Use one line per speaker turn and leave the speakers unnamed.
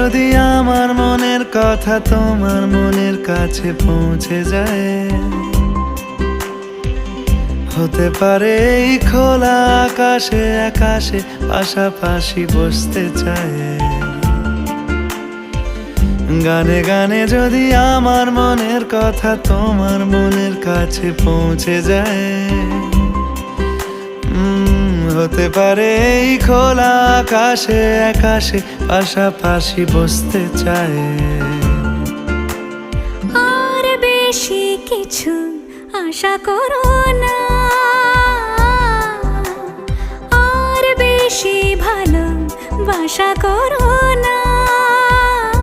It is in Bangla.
যদি আমার মনের কথা তোমার মনের কাছে পৌঁছে যায়, হতে পারে এই খোলা আকাশে আকাশে পাশাপাশি বসতে চায়। গানে গানে যদি আমার মনের কথা তোমার মনের কাছে পৌঁছে যায়, হতে পারে এই খোলা আকাশে আকাশে পাশাপাশি বসতে চায়।
আর বেশি কিছু আশা করো না, আর বেশি ভালোবাসা করো না।